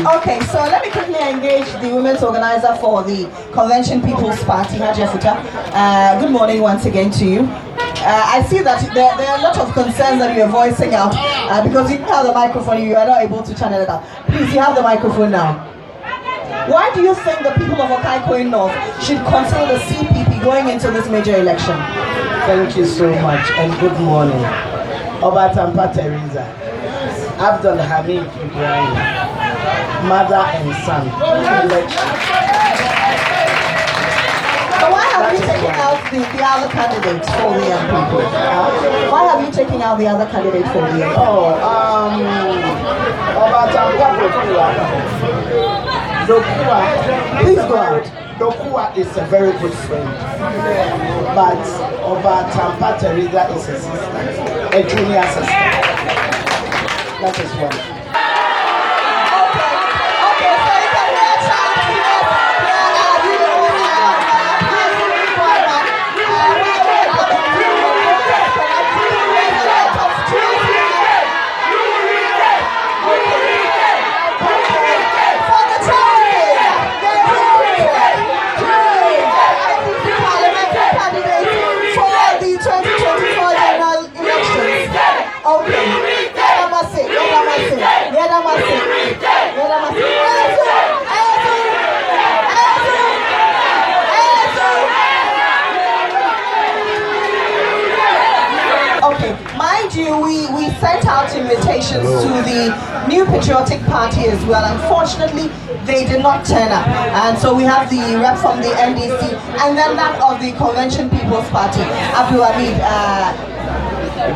Okay, so let me quickly engage the women's organizer for the Convention People's Party, Haja Futa. Good morning once again to you. I see that there are a lot of concerns that you are voicing out because you have the microphone, you are not able to channel it out. Please, you have the microphone now. Why do you think the people of Okaikwei North should consider the CPP going into this major election? Thank you so much and good morning. Obatampa Teresa, Abdul Hamid Ibrahim, mother and son. So why have you taken out the other candidates for the people? Why have you taken out the other candidate for the DOKUA. Please go out. DOKUA is a very good friend, but Obatampa Teresa is a sister, a junior sister. That is one. Okay, mind you, we sent out invitations to the New Patriotic Party as well. Unfortunately, they did not turn up. And so we have the rep from the NDC and then that of the Convention People's Party, Abdul Hamid.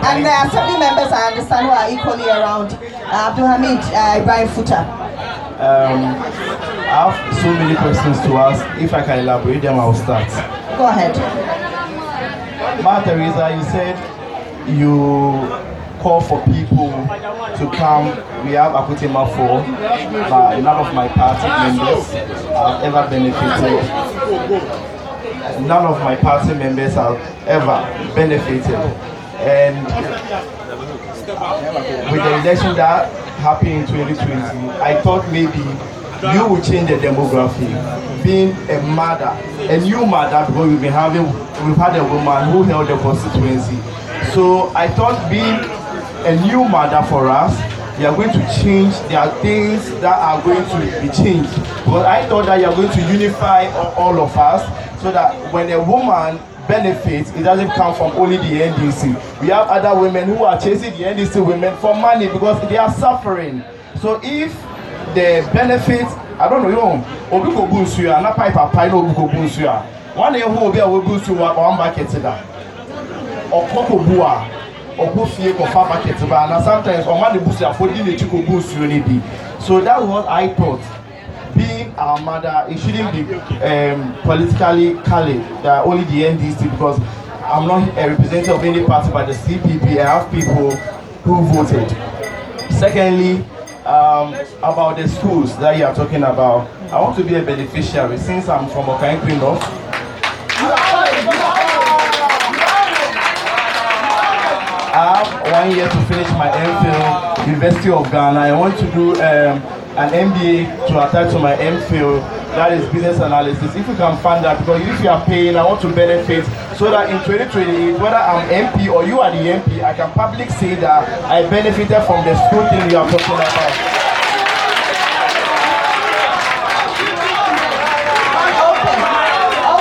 And there are certainly members, I understand, who are equally around. Abdul Hamid, Ibrahim Futa. I have so many questions to ask. If I can elaborate them, I'll start. Go ahead. Ma Teresa, you said you call for people to come. We have Akutema for, but none of my party members have ever benefited. None of my party members have ever benefited. And with the election that happened in 2020, I thought maybe you would change the demography. Being a mother, a new mother, because we've had a woman who held the constituency. So I thought being a new mother for us, you are going to change. There are things that are going to be changed. But I thought that you are going to unify all of us so that when a woman benefits, it doesn't come from only the NDC. We have other women who are chasing the NDC women for money because they are suffering. So if the benefits, I don't know, Obuko Bunsuya, and a pipe no Obuko Bunsuya. One year who will be a Bunsuya or one bucket or Coco Bua or Buffy or Far bucket, and sometimes or Money Busia for dinner to go Bunsuya. So that was what I thought. Being our mother, it shouldn't be politically colored, only the NDC, because I'm not a representative of any party but the CPP. I have people who voted. Secondly, about the schools that you are talking about, I want to be a beneficiary since I'm from Okaikwei North. I have 1 year to finish my MPhil, University of Ghana. I want to do an MBA to attach to my MPhil, that is business analysis. If you can fund that, because if you are paying, I want to benefit so that in 2028, whether I'm MP or you are the MP, I can publicly say that I benefited from the school thing you are talking about.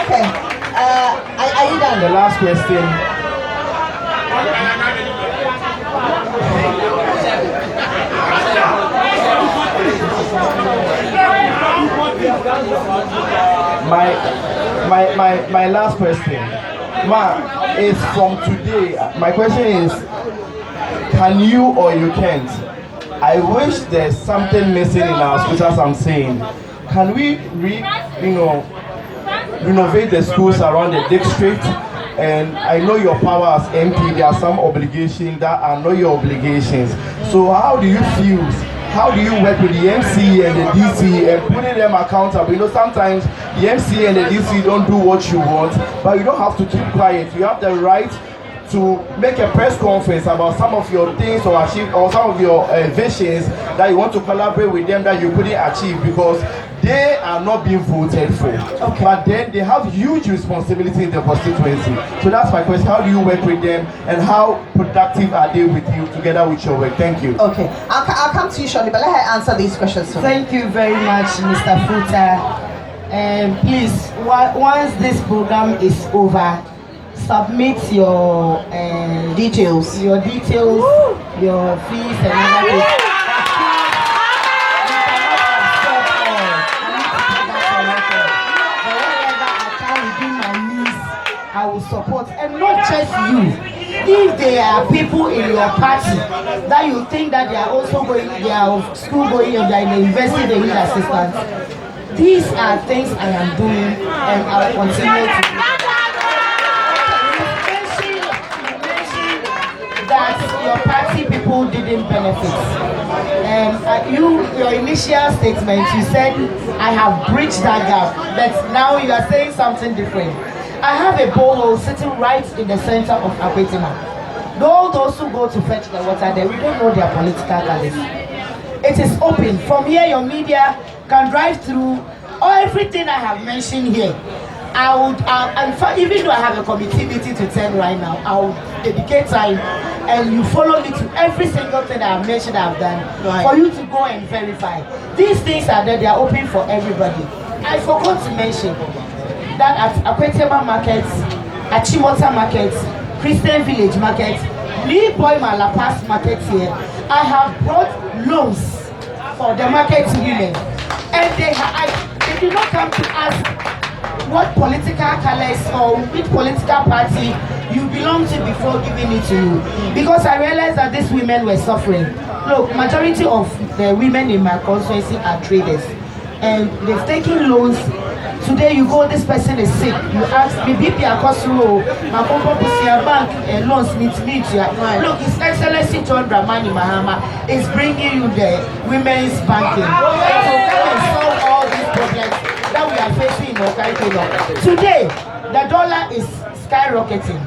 Okay. Are you done? The last question. My last question, Ma, is from today. My question is, can you or you can't? I wish there's something missing in our schools, as I'm saying. Can we renovate the schools around the district? And I know your power as MP, there are some obligations that are not your obligations. So how do you feel? How do you work with the MC and the DC and putting them accountable? You know, sometimes the MC and the DC don't do what you want, but you don't have to keep quiet. You have the right to make a press conference about some of your things or achieve or some of your visions that you want to collaborate with them that you couldn't achieve because they are not being voted for. Okay. But then they have huge responsibility in the constituency. So that's my question. How do you work with them and how productive are they with you together with your work? Thank you. Okay, I'll come to you shortly, but let her answer these questions. Thank you very much, Mr. Futa. Please, once this program is over, submit your details, your fees and everything. I will support, and not just you. If there are people in your party that you think that they are also going, they are school going or they are in the university, they need assistance. These are things I am doing, and I will continue to do. You mentioned that your party people didn't benefit. Your initial statement, you said I have bridged that gap, but now you are saying something different. I have a borehole sitting right in the center of Akwetima. Those who go to fetch the water there, we don't know their political colors. It is open. From here, your media can drive through everything I have mentioned here. I would, even though I have a committee meeting to attend right now, I will dedicate time and you follow me to every single thing that I've mentioned I've done for you to go and verify. These things are there, they are open for everybody. I forgot to mention that at Akwetema markets, at Chimota markets, Christian Village markets, Lee Boy Malapas markets here, I have brought loans for the market women. And they did not come to ask what political colors or which political party you belong to before giving it to you. Because I realized that these women were suffering. Look, majority of the women in my constituency are traders. And they've taken loans. Today you go, this person is sick. You ask me, BP Akosuro, my bank loans need to meet you. Look, His Excellency John Dramani Mahama is bringing you the women's banking. So come and solve all these problems that we are facing in Okaikwei. Today, the dollar is skyrocketing.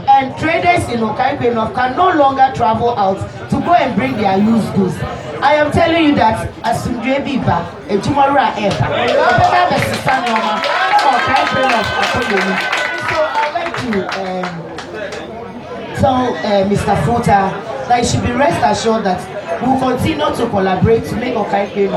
And traders in Okaikwei can no longer travel out to go and bring their used goods. I am telling you that as soon as you back, a tomorrow so I'd like to tell Mr. Futa that he should be rest assured that we will continue to collaborate to make Okaikwei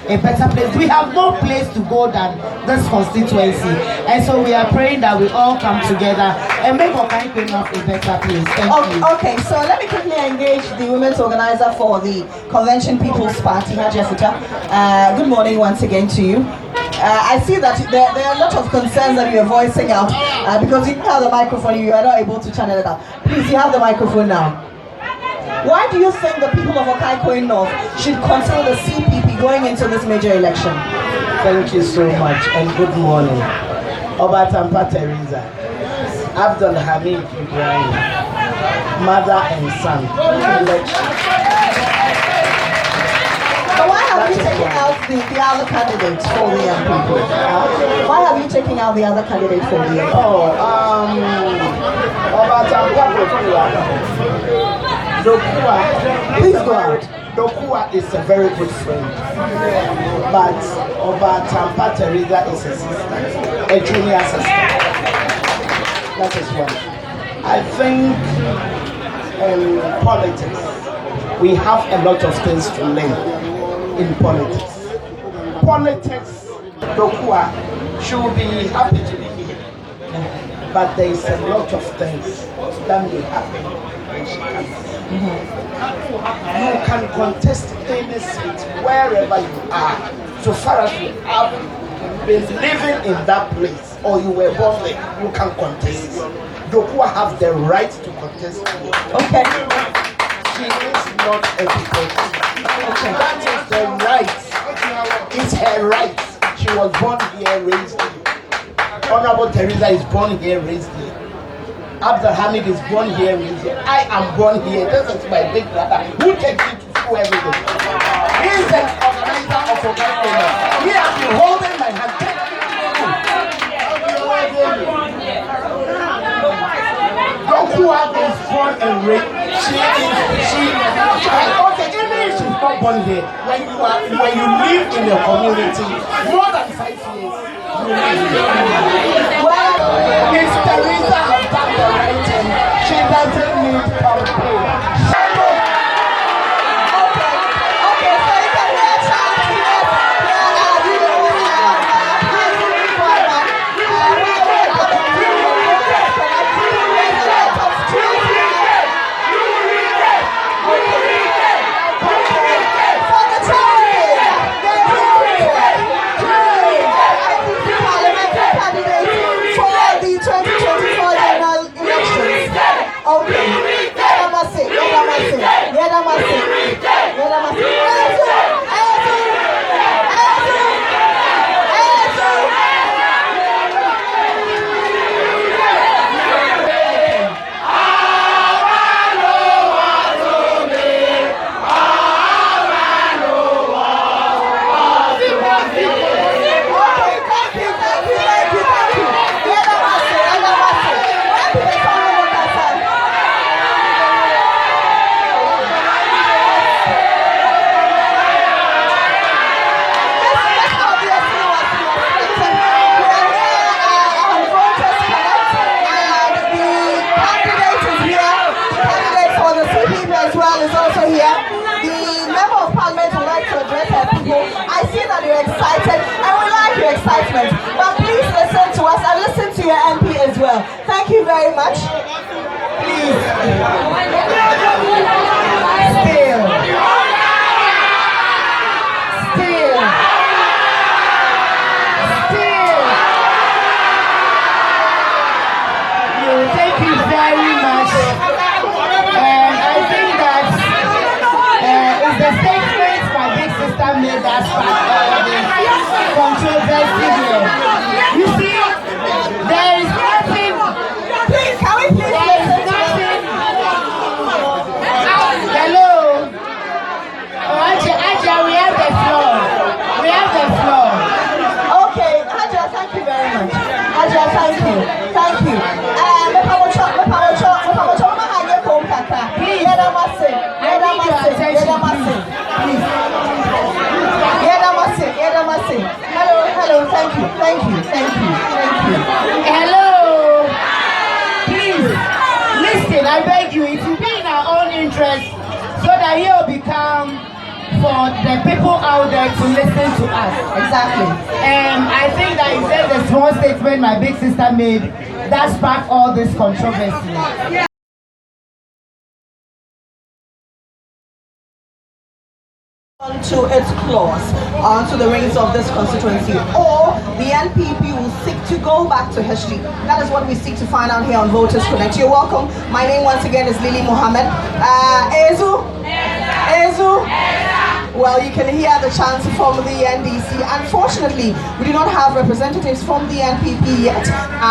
a better place. We have no place to go than this constituency, and so we are praying that we all come together and make Okaikwei a better place. Thank you. Okay, so let me quickly engage the women's organizer for the Convention People's Party, Haji Afuta. Good morning once again to you. I see that there are a lot of concerns that you are voicing out because you have the microphone, you are not able to channel it out. Please, you have the microphone now. Why do you think the people of Okaikwei North should consider the CPP going into this major election? Thank you so much and good morning. Obatampa Teresa, Abdul Hamid Ibrahim, mother and son. So why have you taken out the other candidates for the young people? Why have you taken out the other candidate for the young people? DOKUA, Please go out. DOKUA is a very good friend, but Obatampa Teresa is a sister, a junior sister. That is one. I think in politics, we have a lot of things to learn in politics. Politics, DOKUA should be happy to be here, but there is a lot of things that may happen when she comes. You can contest any seat wherever you are, so far as you have been living in that place or you were born there, you can contest. DOKUA have the right to contest. Okay. She is not a people. Okay. That is the right. It's her right. She was born here, raised here. Honorable Teresa is born here, raised here. Abdul Hamid is born here, raised here. I am born here. This is my big brother who takes me to school every day. He is the organizer of Okaikwei. He has been holding my hand. DOKUA DOKUA is born and raised. Okay, even if she's not born here, when you live in the community more than 5 years, you live here. Well, Miss Teresa has done the right thing. She doesn't need campaign. But please listen to us and listen to your MP as well. Thank you very much. Please. Still. Thank you very much. And I think that it's the statement my big sister made that sparked all this controversy here. You see, there is nothing. Please, can we please There is nothing. Hello. Oh, Aja, we have the floor. We have the floor. Okay, Haja, thank you very much. Haja, thank you. Thank you. Hello, thank you. Hello. Please, listen, I beg you, it will be in our own interest so that he will become for the people out there to listen to us. Exactly. And I think that it's just a small statement my big sister made that sparked all this controversy. Onto its clause, onto the reins of this constituency, or the NPP will seek to go back to history. That is what we seek to find out here on Voters Connect. You're welcome. My name once again is Lily Mohammed. Ezu? Well, you can hear the chants from the NDC. Unfortunately, we do not have representatives from the NPP yet.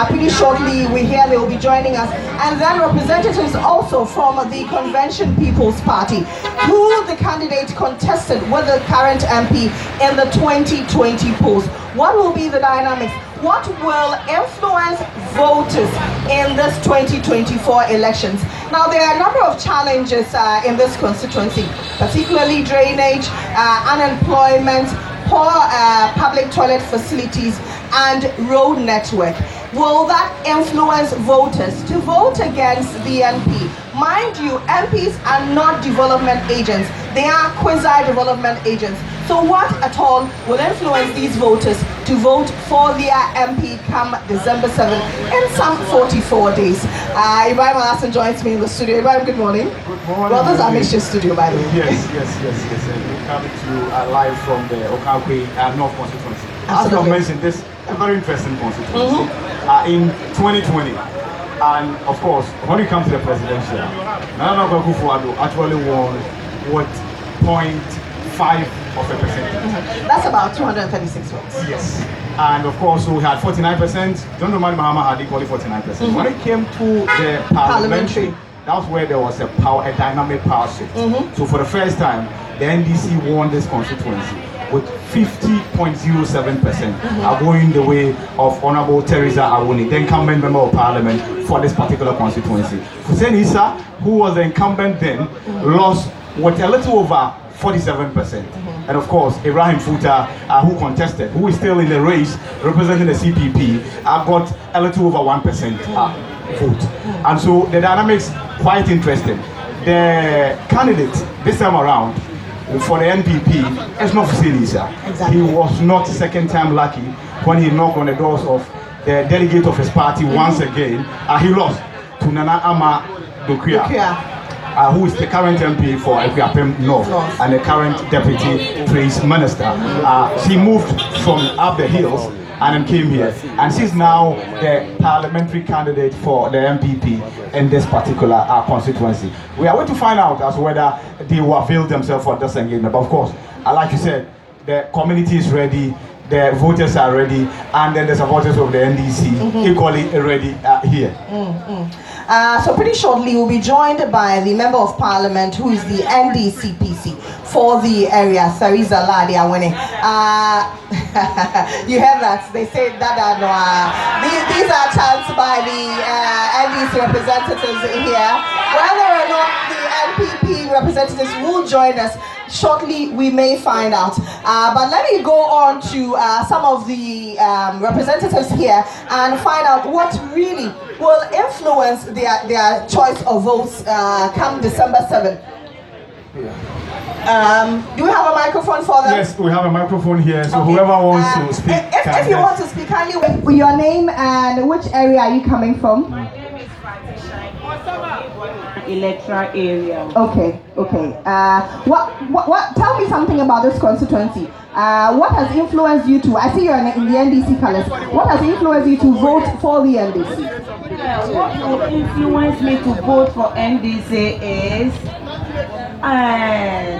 Pretty shortly, we hear they will be joining us. And then representatives also from the Convention People's Party, who the candidate contested with the current MP in the 2020 polls. What will be the dynamics? What will influence voters in this 2024 elections? Now, there are a number of challenges in this constituency, particularly drainage, unemployment, poor public toilet facilities, and road network. Will that influence voters to vote against the MP? Mind you, MPs are not development agents. They are quasi-development agents. So what at all will influence these voters to vote for their MP come December 7th in some 44 days? Ibrahim Alassane joins me in the studio. Ibrahim, good morning. Good morning. Well, this is our mixture studio, by the way. Yes. We're coming to live from the Okaikwei North Constituency. As I mentioned, this is a very interesting constituency. In 2020, and of course, when you come to the presidential, Nana Akufo-Addo actually won what 0.5%. That's about 236 votes. Yes. And of course, we had 49%. John Dramani Mahama had equally 49%. When it came to the parliamentary, that was where there was a dynamic power shift. So for the first time, the NDC won this constituency with 50.07% are going the way of Honorable Teresa Awuni, the incumbent member of parliament for this particular constituency. Hussein Issa, who was the incumbent then, lost with a little over 47%. And of course, Ibrahim Futa, who contested, who is still in the race representing the CPP, got a little over 1% vote. And so the dynamics quite interesting. The candidate this time around for the NPP is not Hussein Issa. Exactly. He was not second time lucky when he knocked on the doors of the delegate of his party once again. He lost to Nana Ama DOKUA. Who is the current MP for Ekwe North and the current Deputy Trade Minister. She moved from up the hills and then came here. And she's now the parliamentary candidate for the MPP in this particular constituency. We are waiting to find out as to whether they will avail themselves for this engagement. But of course, like you said, the community is ready, the voters are ready, and then the supporters of the NDC equally ready here. So pretty shortly we'll be joined by the Member of Parliament who is the NDCPC for the area, Teresa Ladi Awuni. You heard that, they say that these are chants by the NDC representatives here. Whether or not the NPP representatives will join us, shortly we may find out. But let me go on to some of the representatives here and find out what really will influence their choice of votes come December 7th. Do we have a microphone for them? Yes, we have a microphone here, so okay. Whoever wants to speak. If you want to speak, kindly with your name and which area are you coming from? My name is electoral area. Okay. What? Tell me something about this constituency. What has influenced you to? I see you're in the NDC colors. What has influenced you to vote for the NDC? What will influence me to vote for NDC is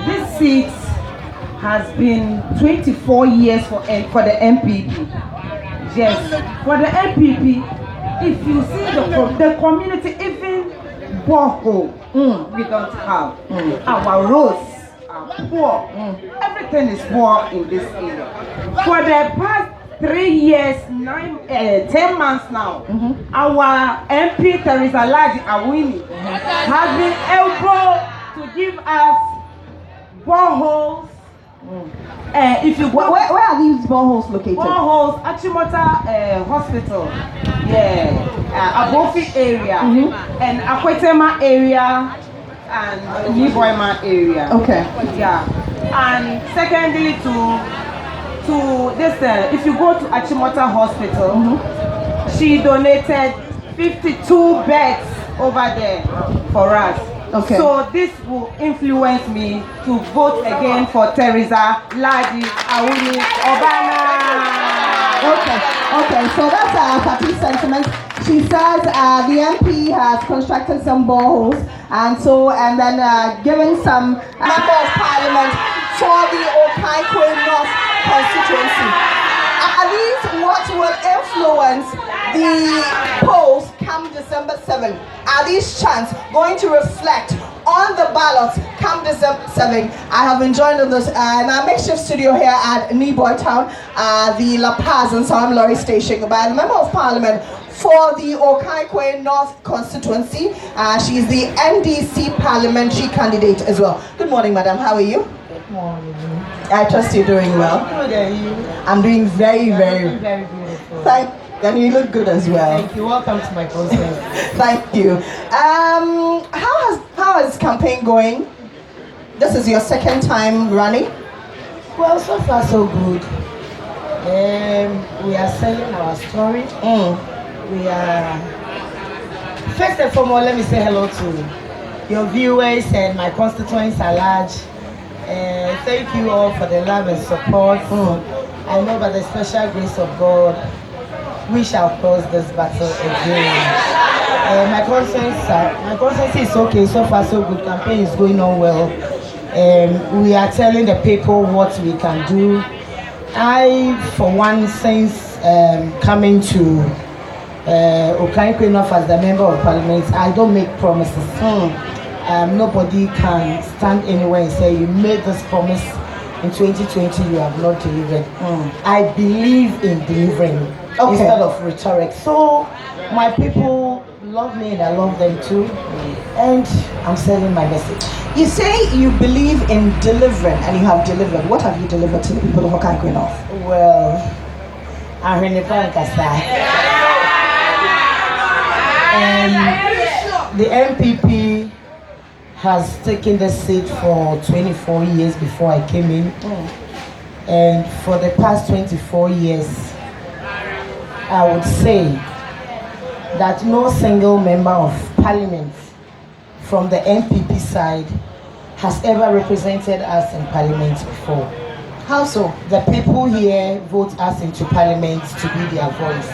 this seat has been 24 years for the MPP. Yes, for the MPP, if you see the community, even borehole, we don't have. Our roads are poor. Everything is poor in this area. For the past 3 years, 10 months now, our MP Teresa Ladi Awuni has been able to give us boreholes. If you go, where are these boreholes located? Boreholes, Achimota Hospital, Abofi area, and Akwetema area, and Niboima area. Okay. Yeah. And secondly, to this, if you go to Achimota Hospital, she donated 52 beds over there for us. Okay. So this will influence me to vote again for Teresa Ladi Awuni Obana. Okay. So that's Fati's sentiment. She says the MP has constructed some boreholes and then given some member of parliament for the Okaikwei North constituency. Are these what will influence the polls come December 7th? Are these chants going to reflect on the ballots come December 7th? I have been joined in this in our makeshift studio here at Niboy Town, the La Paz and Sam Lorry station by the Member of Parliament for the Okaikwei North constituency. She is the NDC parliamentary candidate as well. Good morning, madam. How are you? Good morning. I trust you're doing well. Good, are you? I'm doing very, very beautiful. And you look good as well. Thank you. Welcome to my concert. Thank you. How is campaign going? This is your second time running? Well, so far so good. We are selling our story. We are. First and foremost, let me say hello to your viewers and my constituents at large. Thank you all for the love and support. I know by the special grace of God, we shall cross this battle again. My conscience is okay, so far so good. Campaign is going on well. We are telling the people what we can do. I, for one, since coming to Okaikwei North as the Member of Parliament, I don't make promises. Nobody can stand anywhere and say you made this promise in 2020 you have not delivered. I believe in delivering instead of rhetoric. So my people love me and I love them too. And I'm selling my message. You say you believe in delivering and you have delivered. What have you delivered to the people of Okaikwei North? Well, I'm in the and the MPP has taken the seat for 24 years before I came in. And for the past 24 years, I would say that no single member of parliament from the MPP side has ever represented us in parliament before. How so? The people here vote us into parliament to be their voice.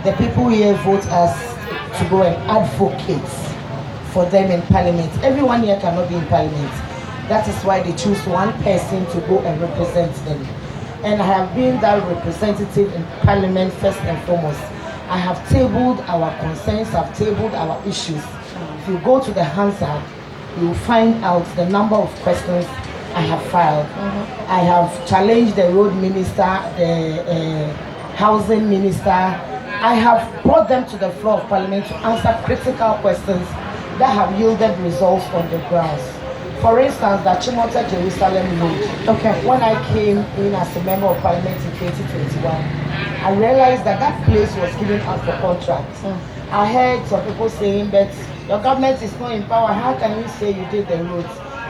The people here vote us to go and advocate for them in parliament. Everyone here cannot be in parliament. That is why they choose one person to go and represent them. And I have been that representative in parliament first and foremost. I have tabled our concerns, I've tabled our issues. If you go to the Hansard, you will find out the number of questions I have filed. I have challenged the road minister, the housing minister. I have brought them to the floor of parliament to answer critical questions that have yielded results on the grounds. For instance, the Chimota Jerusalem Road. When I came in as a member of parliament in 2021, I realized that that place was given out for contracts. I heard some people saying that your government is not in power. How can you say you did the roads?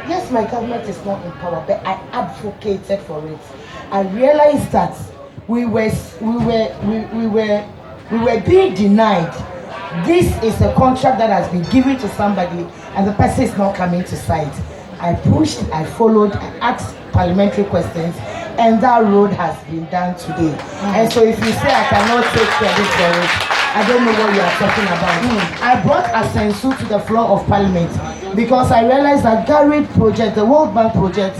Yes, my government is not in power, but I advocated for it. I realized that we were being denied. This is a contract that has been given to somebody and the person is not coming to site. I pushed, I followed, I asked parliamentary questions, and that road has been done today. And so if you say I cannot take credit for it, I don't know what you are talking about. I brought Asensu to the floor of parliament because I realized that Garrett project, the World Bank project,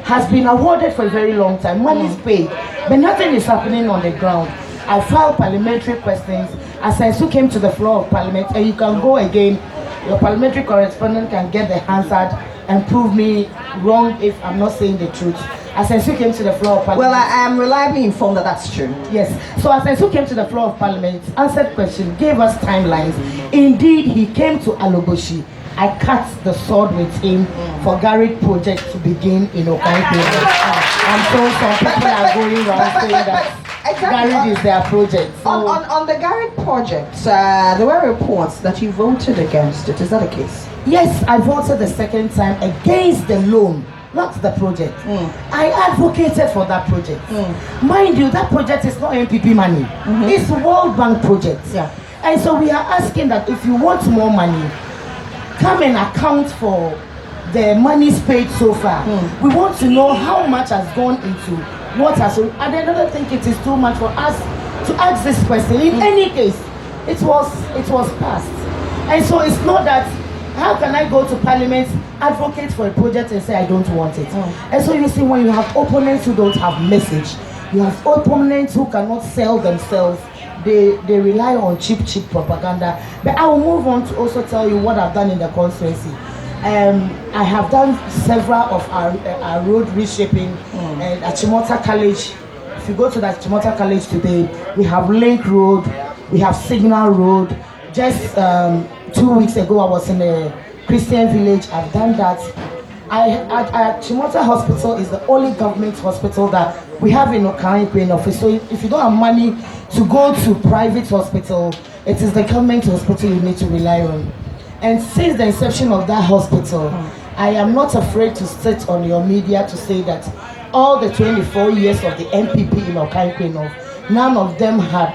has been awarded for a very long time. Money is paid, but nothing is happening on the ground. I filed parliamentary questions. Asensu came to the floor of parliament, and you can go again. Your parliamentary correspondent can get the Hansard and prove me wrong if I'm not saying the truth. Asensu came to the floor of parliament. Well, I am reliably informed that that's true. Yes. So Asensu came to the floor of parliament, answered questions, gave us timelines. Indeed, he came to Alogoshi. I cut the sword with him for Garrett project to begin in Okaikwei. And so some people are going around saying that Garrett is their project. So on the Garrett project, there were reports that you voted against it. Is that the case? Yes, I voted the second time against the loan, not the project. I advocated for that project. Mind you, that project is not MPP money. It's World Bank project. And so we are asking that if you want more money, come and account for the monies paid so far. We want to know how much has gone into what has. And I don't think it is too much for us to ask this question. In any case, it was passed. And so it's not that. How can I go to parliament, advocate for a project and say I don't want it? And so you see, when you have opponents who don't have message, you have opponents who cannot sell themselves, they rely on cheap propaganda. But I will move on to also tell you what I've done in the constituency. I have done several of our road reshaping at Chimota College. If you go to that Chimota College today, we have Link Road, we have Signal Road. Just 2 weeks ago, I was in a Christian village. I've done that. Chimota Hospital is the only government hospital that we have in Okaikwei office. So if you don't have money to go to private hospital, it is the government hospital you need to rely on. And since the inception of that hospital, I am not afraid to sit on your media to say that all the 24 years of the MPP in Okaikwei North, none of them have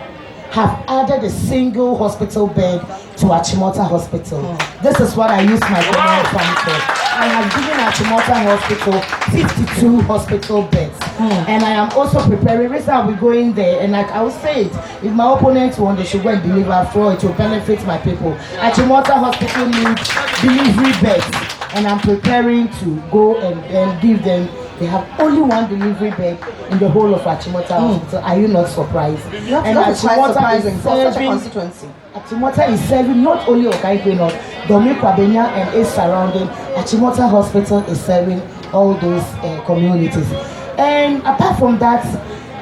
added a single hospital bed to Achimota Hospital. This is what I use my government fund for. I have given Achimota Hospital 52 hospital beds. And I am also preparing. Recently I'll be going there, and I will say it. If my opponents want, they should go and deliver for it to benefit my people. Achimota Hospital needs delivery beds, and I'm preparing to go and give them. They have only one delivery bed in the whole of Achimota Hospital. Are you not surprised? That's quite surprising for such a constituency. Achimota is serving not only Okaikwei North, Domi Kwabenya and its surrounding. Achimota Hospital is serving all those communities. And apart from that,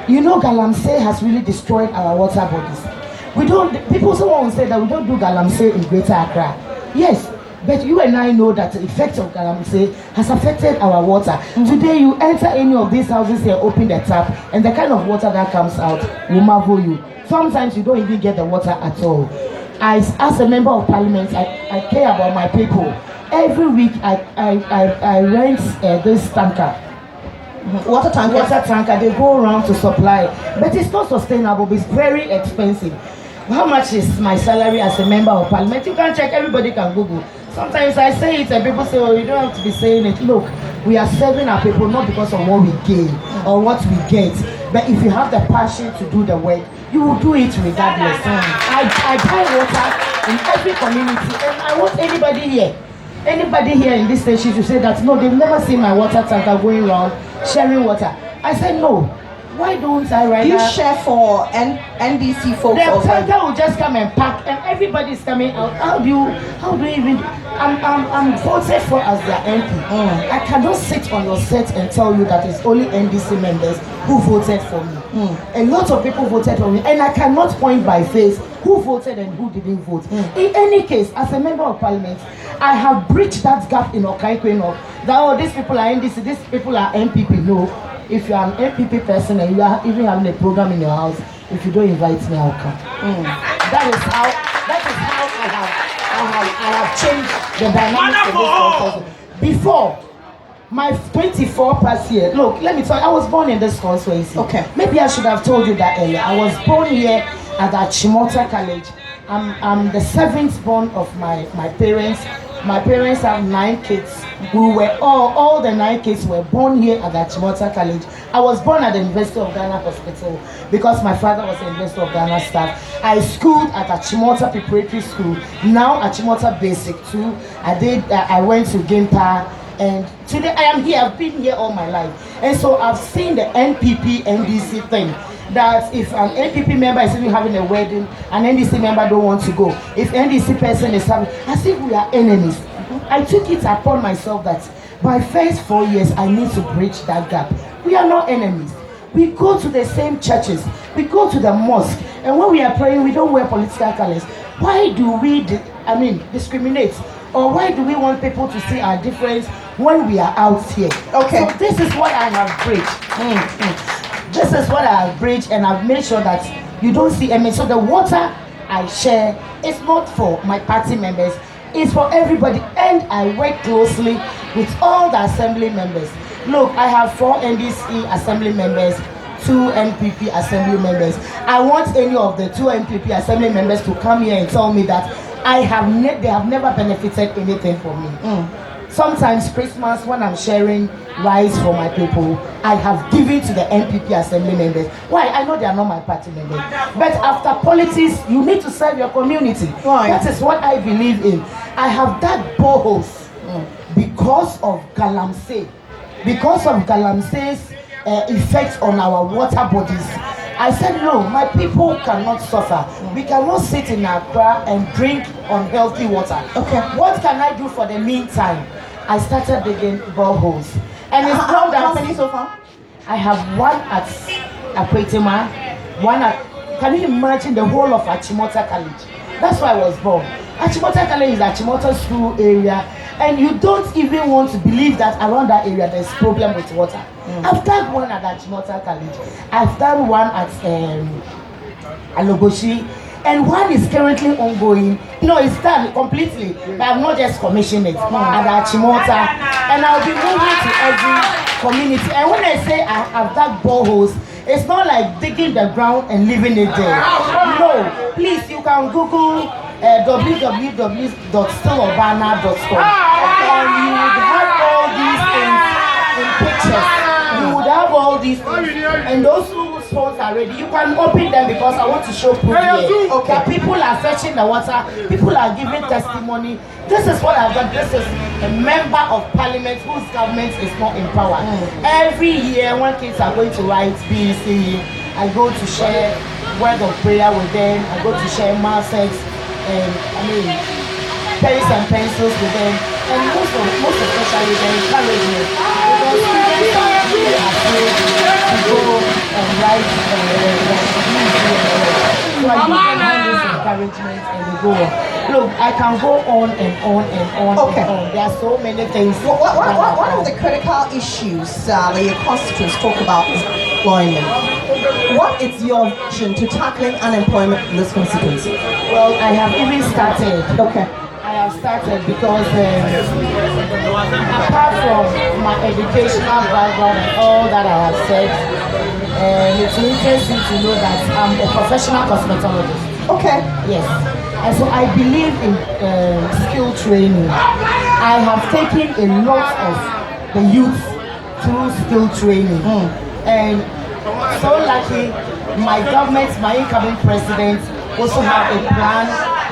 you know, Galamsey has really destroyed our water bodies. People won't say that we don't do Galamsey in Greater Accra. Yes, but you and I know that the effect of Galamsey has affected our water. Today, you enter any of these houses here, open the tap, and the kind of water that comes out will marvel you. Sometimes you don't even get the water at all. As a member of parliament, I care about my people. Every week, I rent this tanker. Water tanker. They go around to supply, but it's not sustainable. It's very expensive. How much is my salary as a member of parliament? You can check. Everybody can Google. Sometimes I say it and people say, oh, you don't have to be saying it. Look, we are serving our people not because of what we gain or what we get, but if you have the passion to do the work, you will do it regardless. I buy water in every community, and I want anybody here in this station to say that no, they've never seen my water tanker going around sharing water. I said no. Why don't I write? Do you share for NDC folks? The tanker will just come and pack, and everybody's coming out. How do you even? I'm voted for as their MP. I cannot sit on your set and tell you that it's only NDC members who voted for me. A lot of people voted for me, and I cannot point by face who voted and who didn't vote. In any case, as a member of parliament, I have bridged that gap in Okaikwei North. That oh, these people are NDC, these people are MPP. No. If you are an MPP person and you are even having a program in your house, if you don't invite me, I'll come. That is how I have changed the dynamics of this constituency. Before my 24 past year, look, let me tell you, I was born in this constituency. Okay. Maybe I should have told you that earlier. I was born here at Achimota College. I'm the 7th born of my parents. My parents have 9 kids. We were all the 9 kids were born here at Achimota College. I was born at the University of Ghana Hospital because my father was the University of Ghana staff. I schooled at Achimota Preparatory School, now Achimota Basic 2. I went to Gimpa, and today I am here. I've been here all my life, and so I've seen the NPP NDC thing. That if an NPP member is even having a wedding, an NDC member don't want to go. If NDC person is having, as if we are enemies. I took it upon myself that by first 4 years I need to bridge that gap. We are not enemies. We go to the same churches. We go to the mosque, and when we are praying, we don't wear political colors. Why do we, discriminate? Or why do we want people to see our difference when we are out here? Okay. So this is what I have bridged. This is what I have bridged, and I've made sure that you don't see me. So the water I share is not for my party members, it's for everybody, and I work closely with all the assembly members. Look, I have 4 NDC assembly members, 2 NPP assembly members. I want any of the 2 NPP assembly members to come here and tell me that they have never benefited anything from me. Sometimes Christmas, when I'm sharing rice for my people, I have given to the NPP assembly members. Why? I know they are not my party members. But after politics, you need to serve your community. Right. That is what I believe in. I have dug boreholes because of Galamsey. Because of Galamsey's effect on our water bodies. I said, no, my people cannot suffer. We cannot sit in Accra and drink unhealthy water. Okay. What can I do for the meantime? I started digging boreholes. And it's not that. How many so far? I have one at Akwetima, one at, can you imagine the whole of Achimota College? That's why I was born. Achimota College is Achimota school area, and you don't even want to believe that around that area there's problem with water. I've done one at Achimota College. I've done one at Alogoshi, and one is currently ongoing. No, it's done completely, but I've not just commissioned it at Achimota, and I'll be moving to every community. And when I say I've dug boreholes, it's not like digging the ground and leaving it there. No, please, you can Google www.stillobana.com, and you would have all these things in pictures. You would have all these things, and those whose phones are ready, you can open them because I want to show proof here. Okay, people are fetching the water, people are giving testimony. This is what I've done. This is a member of parliament whose government is not in power. Every year when kids are going to write BC, I go to share word of prayer with them. I go to share masses and pens and pencils with them. And most especially they encourage me. because students are really afraid to go and write so I give them all this encouragement and they go on. Look, I can go on and on and on Okay. and on. There are so many things. One of the critical issues that your constituents talk about is employment. What is your vision to tackling unemployment in this constituency? Well, I have even started. Okay. I have started because apart from my educational background and all that I have said, it's interesting to know that I'm a professional cosmetologist. Okay. Yes. And so I believe in skill training. I have taken a lot of the youth through skill training. And so lucky, my government, my incoming president, also have a plan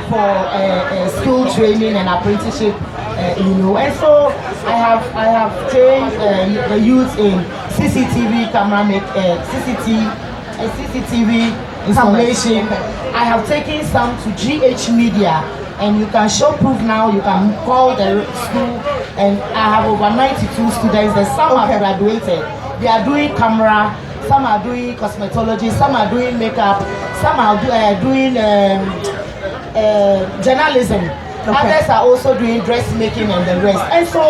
for skill training and apprenticeship, and so I have trained the youth in CCTV camera CCTV installation. I have taken some to GH Media, and you can show proof now. You can call the school, and I have over 92 students. And some have graduated. They are doing camera. Some are doing cosmetology, some are doing makeup, some are doing journalism. Others are also doing dressmaking and the rest. And so,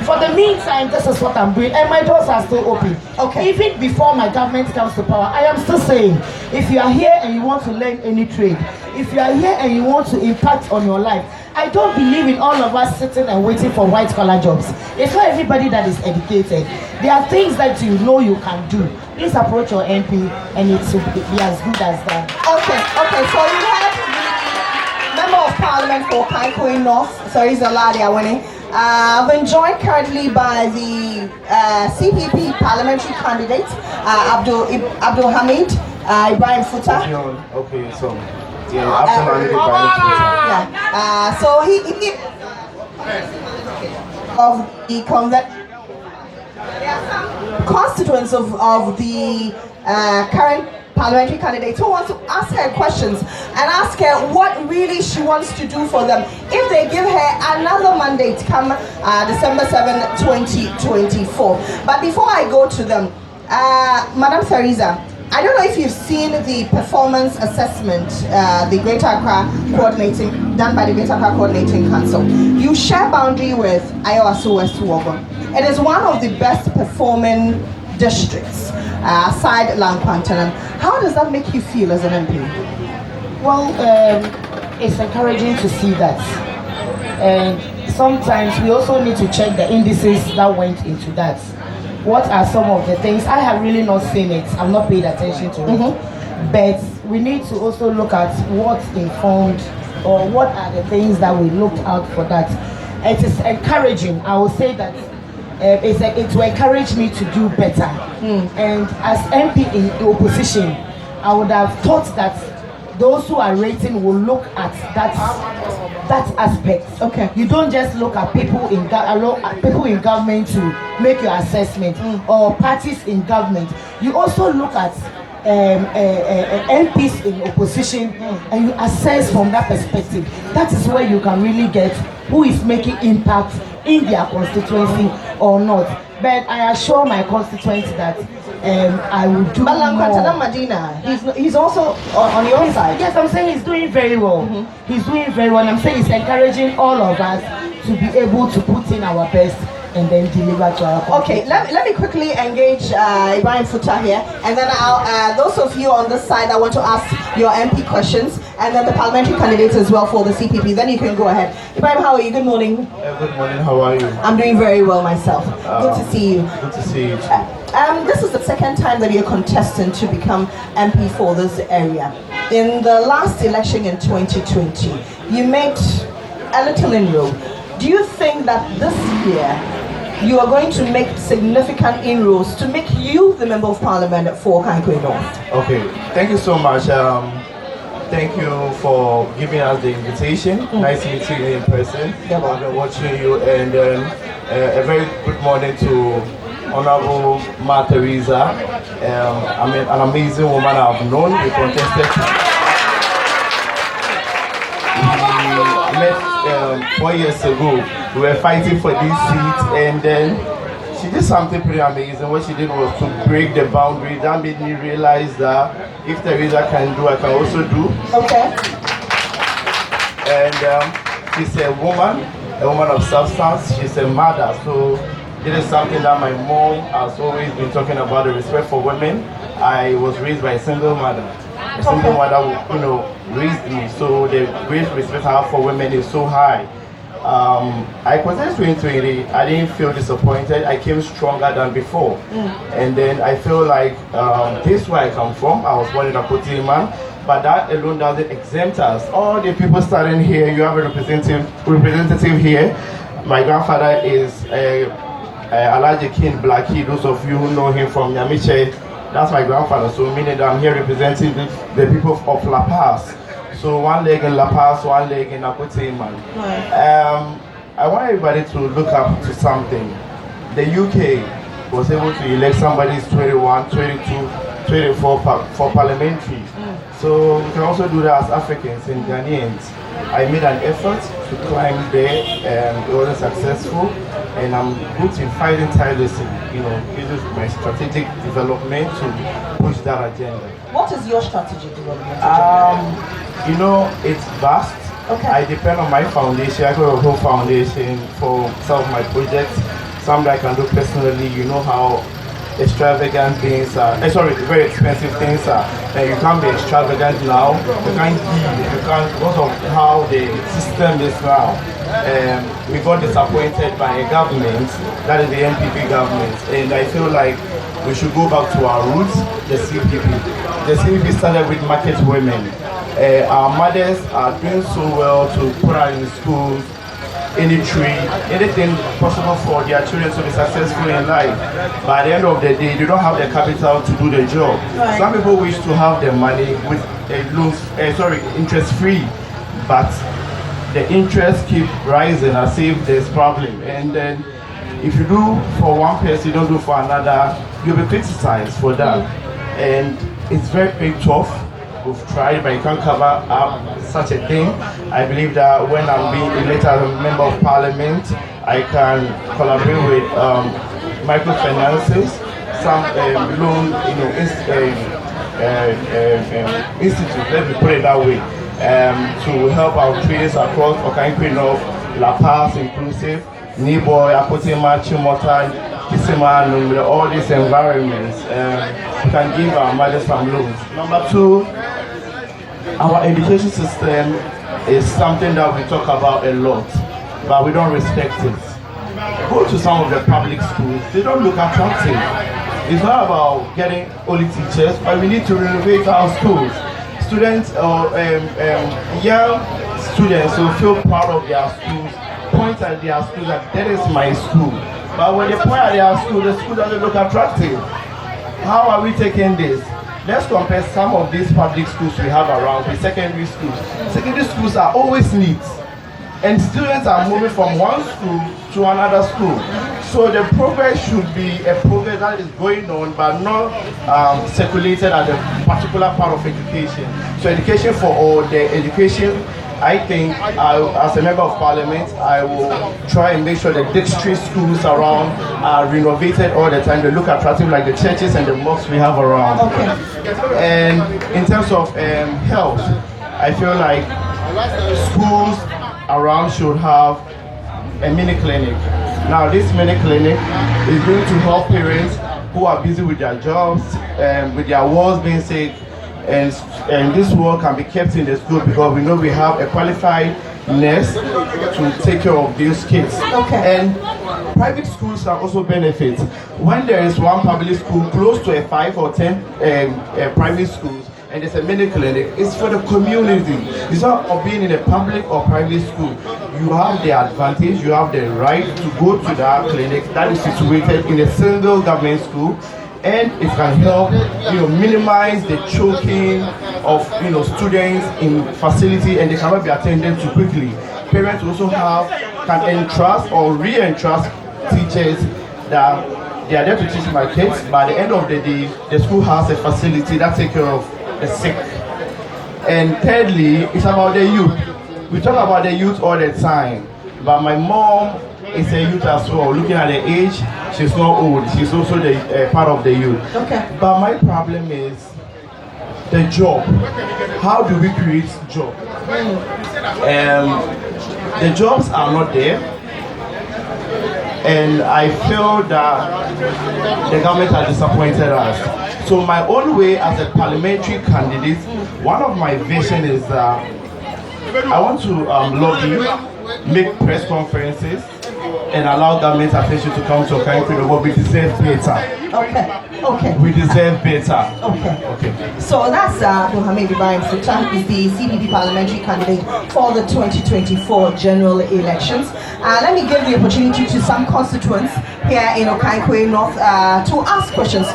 for the meantime, this is what I'm doing. And my doors are still open. Okay. Even before my government comes to power, I am still saying, if you are here and you want to learn any trade, if you are here and you want to impact on your life, I don't believe in all of us sitting and waiting for white collar jobs. It's not everybody that is educated. There are things that you know you can do. Please approach your MP and it will be as good as that. Okay. So you have the Member of Parliament for Okaikwei North, Sariza Ladiawene. I've been joined currently by the CPP parliamentary candidate, Abdul Hamid Ibrahim Futa. Okay, so Abdul Yeah. So he of the constituents of the current parliamentary candidate who wants to ask her questions and ask her what really she wants to do for them if they give her another mandate come December 7, 2024. But before I go to them, Madam Theresa, I don't know if you've seen the performance assessment, the Greater Accra done by the Greater Accra Coordinating Council. You share boundary with Ayoasu West Wogon. It is one of the best performing districts, aside Lankwantanan. How does that make you feel as an MP? Well, it's encouraging to see that. And sometimes we also need to check the indices that went into that. What are some of the things? I have really not seen it. I've not paid attention to it. But we need to also look at what informed or what are the things that we looked out for that. It is encouraging. I will say that it will encourage me to do better. And as MP in the opposition, I would have thought that those who are rating will look at that aspect. Okay. You don't just look at people in government to make your assessment or parties in government. You also look at MPs in opposition and you assess from that perspective. That is where you can really get who is making impact in their constituency or not. But I assure my constituents that I will do more. Medina, he's also on your side. Yes, I'm saying he's doing very well. He's doing very well. I'm saying he's encouraging all of us to be able to put in our best and then deliver to our country. Okay, let me quickly engage Ibrahim Futa here, and then those of you on this side, I want to ask your MP questions, and then the parliamentary candidates as well for the CPP. Then you can go ahead. Ibrahim, how are you? Good morning. Good morning, how are you? I'm doing very well myself. Good to see you. Good to see you. This is the second time that you're contesting to become MP for this area. In the last election in 2020, you made a little inroad. Do you think that this year you are going to make significant inroads to make you the Member of Parliament for Okaikwei North? Okay, thank you so much. Thank you for giving us the invitation. Nice meeting you in person. I've been watching you, and a very good morning to Honorable Ma Theresa. I mean, an amazing woman I've known. We contested. We met 4 years ago. We were fighting for this seat, and then she did something pretty amazing. What she did was to break the boundary. That made me realize that if Teresa can do, I can also do. Okay. And she's a woman of substance. She's a mother. So it is something that my mom has always been talking about, the respect for women. I was raised by a single mother. A single mother who, raised me. So the great respect I have for women is so high. I consider 2020, I didn't feel disappointed. I came stronger than before. And then I feel like this is where I come from. I was born in Akotima, but that alone doesn't exempt us. All the people standing here, you have a representative here. My grandfather is Alaji King Blackie. Those of you who know him from Nyamiche, that's my grandfather. So meaning that I'm here representing the people of La Paz. So one leg in La Paz, one leg in Akotima. I want everybody to look up to something. The UK was able to elect somebody who's 21, 22, 24 for parliamentary. So we can also do that as Africans and Ghanaians. I made an effort to climb there and it wasn't successful. And I'm good in fighting tirelessly, using my strategic development to push that agenda. What is your strategic development agenda? It's vast. Okay. I depend on my foundation. I got a whole foundation for some of my projects. Some that I can do personally. You know how extravagant things are. Very expensive things are. And you can't be extravagant now. You can't give. You can't, because of how the system is now. We got disappointed by a government, that is the NPP government. And I feel like we should go back to our roots, the CPP. The CPP started with market women. Our mothers are doing so well to put her in schools, anything possible for their children to be successful in life. But at the end of the day, they don't have the capital to do the job. Right. Some people wish to have the money with interest free, but the interest keep rising as if there's problem. And then if you do for one person, you don't do for another, you'll be criticized for that. And it's very tough. We've tried, but you can't cover up such a thing. I believe that when I'm being elected as a member of parliament, I can collaborate with microfinances, some loan, institutes, let me put it that way, to help our traders across Okaikwei North, La Paz, Inclusive, Niboy, Akotima, Chimota, Kisima, all these environments. We can give our mothers some loans. Number two, our education system is something that we talk about a lot, but we don't respect it. Go to some of the public schools, they don't look attractive. It's not about getting only teachers, but we need to renovate our schools. Students or young students will feel proud of their schools, point at their school that is my school. But when they point at their school, the school doesn't look attractive. How are we taking this? Let's compare some of these public schools we have around with secondary schools. Secondary schools are always neat, and students are moving from one school to another school. So the progress should be a progress that is going on, but not circulated at a particular part of education. So education for all, the education, I think, as a member of parliament, I will try and make sure the district schools around are renovated all the time. They look attractive like the churches and the mosques we have around. Okay. And in terms of health, I feel like schools around should have a mini clinic. Now this mini clinic is going to help parents who are busy with their jobs, with their wards being sick, and this work can be kept in the school because we know we have a qualified nurse to take care of these kids. Okay. And private schools can also benefit. When there is one public school close to a 5 or 10 private schools, and there's a mini clinic, it's for the community. It's not of being in a public or private school. You have the advantage, you have the right to go to that clinic that is situated in a single government school, and it can help minimize the choking of students in facility, and they cannot be attended to quickly. Parents also can entrust or re-entrust teachers that they are there to teach my kids, but at the end of the day, the school has a facility that takes care of the sick. And thirdly, it's about the youth. We talk about the youth all the time, but my mom is a youth as well. Looking at the age, she's not old. She's also the part of the youth. Okay. But my problem is the job. How do we create job? The jobs are not there, and I feel that the government has disappointed us. So my own way as a parliamentary candidate, one of my vision is I want to lobby, make press conferences, and allow government attention to come to Okaikwei, but we deserve better. Okay. We deserve better. Okay. So that's Mohammed Ibrahim Futa, is the CPP parliamentary candidate for the 2024 general elections. Let me give the opportunity to some constituents here in Okaikwei North to ask questions,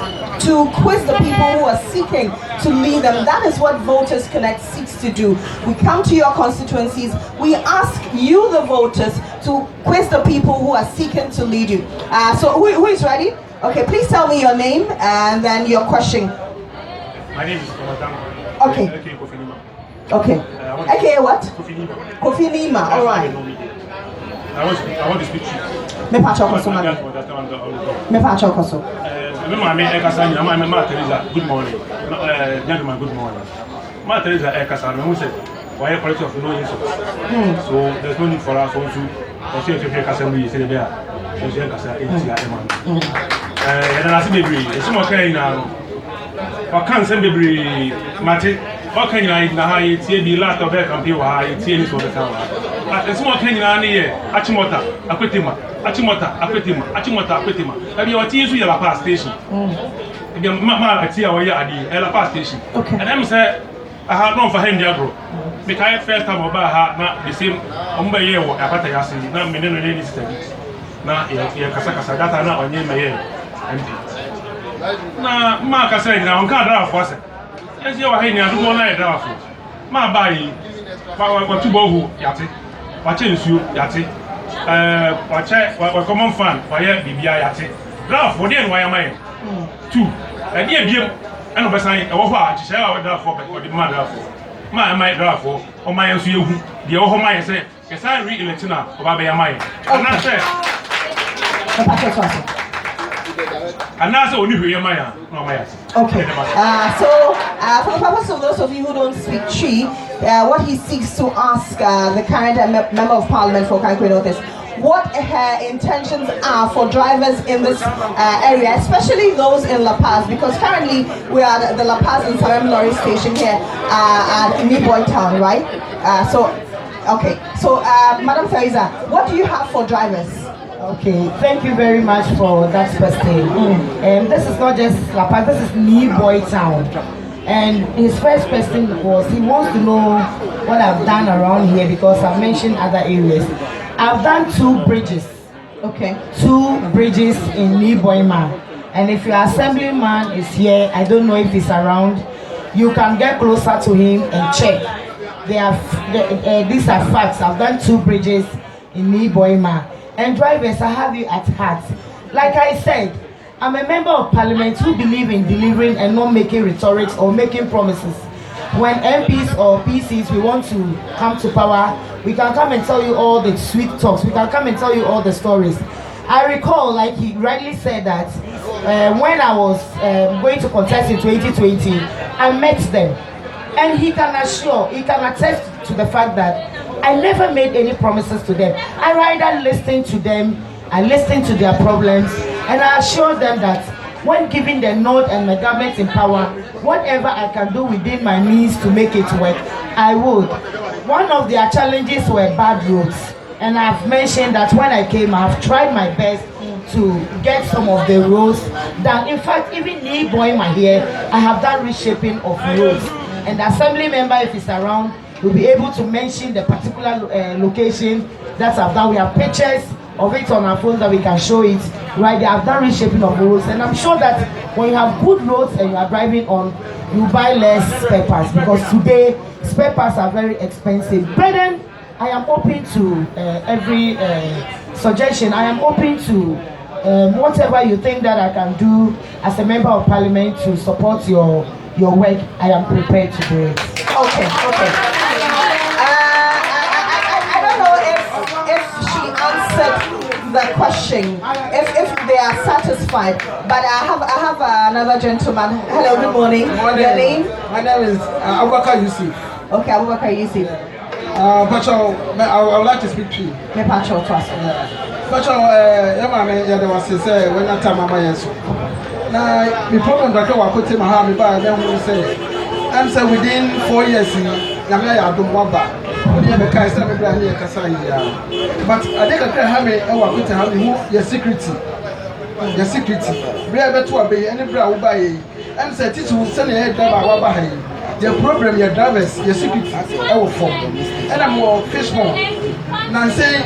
to quiz the people who are seeking to lead them. That is what Voters Connect seeks to do. We come to your constituencies, we ask you, the voters, to quiz the people who are seeking to lead you. So who is ready? Okay, please tell me your name and then your question. My name is Komatang. Okay. Okay. Okay, what? Kofi Nima. All right. I want to speak to you. Me pacho koso na. Me pacho koso. Good morning. Gentlemen, good morning. Ma Teresa Ekasa, who said, why a quality of no insults? So there's no need for us also to see if you can say the bear. And I see baby, it's more kind now. I can't send baby, Mate. What can I now? It's a lot of back and people are it's for the town. But it's more kind now here. Achimota, Aquetima, Achimota. Have you tears with La Paz station? Mamma, I see our yard at La Paz station. Okay. And I'm saying, I have known for him, Diablo. Because first time about her, not the same Umba or Apatayasi, not many studies. Na ya kasa data na onye meye MP na ma kasa ina on ka draft wase ezi wa he ni adugo na draft ma bayi wa tubo hu yate wa che nsuo yate wa che wa common fan wa ye bibia yate draft wo de no ya mai 2 e de biem eno besan e wo ho a chise wa draft for be ma draft ma mai draft o mai nsuo ehu de wo ho mai se kesa re-elect na oba be ya mai na se and that's only who you are. Okay. So, for the purpose of those of you who don't speak Chi, what he seeks to ask the current member of parliament for Okaikwei North is what her intentions are for drivers in this area, especially those in La Paz, because currently we are at the La Paz and Salem Lorry station here at Niboy Town, right? So, Madam Teresa, what do you have for drivers? Okay, thank you very much for that question. This is not just La Paz, this is Niboy Town. And his first question was, he wants to know what I've done around here because I've mentioned other areas. I've done 2 bridges. Okay. 2 bridges in Niboyma. And if your assemblyman is here, I don't know if he's around, you can get closer to him and check. These are facts. I've done 2 bridges in Niboyma. And drivers, I have you at heart. Like I said, I'm a member of parliament who believe in delivering and not making rhetorics or making promises. When MPs or PCs, we want to come to power, we can come and tell you all the sweet talks. We can come and tell you all the stories. I recall, like he rightly said, that when I was going to contest in 2020, I met them. And he can attest to the fact that I never made any promises to them. I rather listened to them, I listened to their problems, and I assured them that when given the nod and my government in power, whatever I can do within my means to make it work, I would. One of their challenges were bad roads. And I've mentioned that when I came, I've tried my best to get some of the roads done. In fact, even Niboyma here, I have done reshaping of roads. And the assembly member, if he's around, will be able to mention the particular location that I've done. We have pictures of it on our phones that we can show it right there. I've done reshaping of roads, and I'm sure that when you have good roads and you are driving on, you buy less spare parts, because today spare parts are very expensive. Brethren, I am open to every suggestion. I am open to whatever you think that I can do as a member of parliament to support your work. I am prepared to do it. Okay. I don't know if she answered the question if they are satisfied. But I have another gentleman. Hello, good morning. Your name? My name is Abubakar Yusuf. Okay, Abubakar Yusuf. Pacho, I would like to speak to you. Me Pacho, trust me. Pacho, there was a say when I tell my yes. Now, the problem that I put in my hand, then we say, I'm saying within 4 years, I'm not doing one back. But I think I can have your security. Your security. We are better to obey any brow by. I'm saying, teach you send your head down by. Your problem, your drivers, your security, our form. And I'm more fishmore. Now say,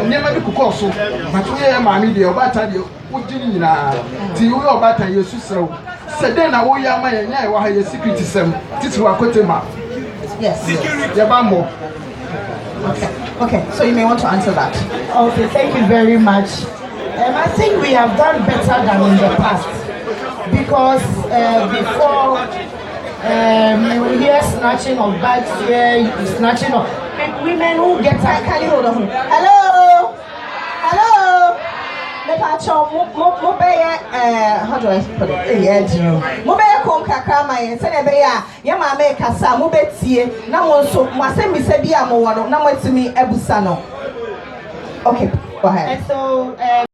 never be cook also. But we are my media, but I do what you need now. To you about your sister. So then I will your man, I will have your security. Teach you a quote. Yes. Okay, so you may want to answer that. Okay, thank you very much. I think we have done better than in the past because before we hear snatching of bags here, snatching of women who get up. Can you hold on? Hello. How do I put it? Mobile com kakrama and send a bear, Yama Kasa, Mobetie, Namonso, Masemi Sebia Moano, Namwetumi Ebusano. Okay, go ahead. And so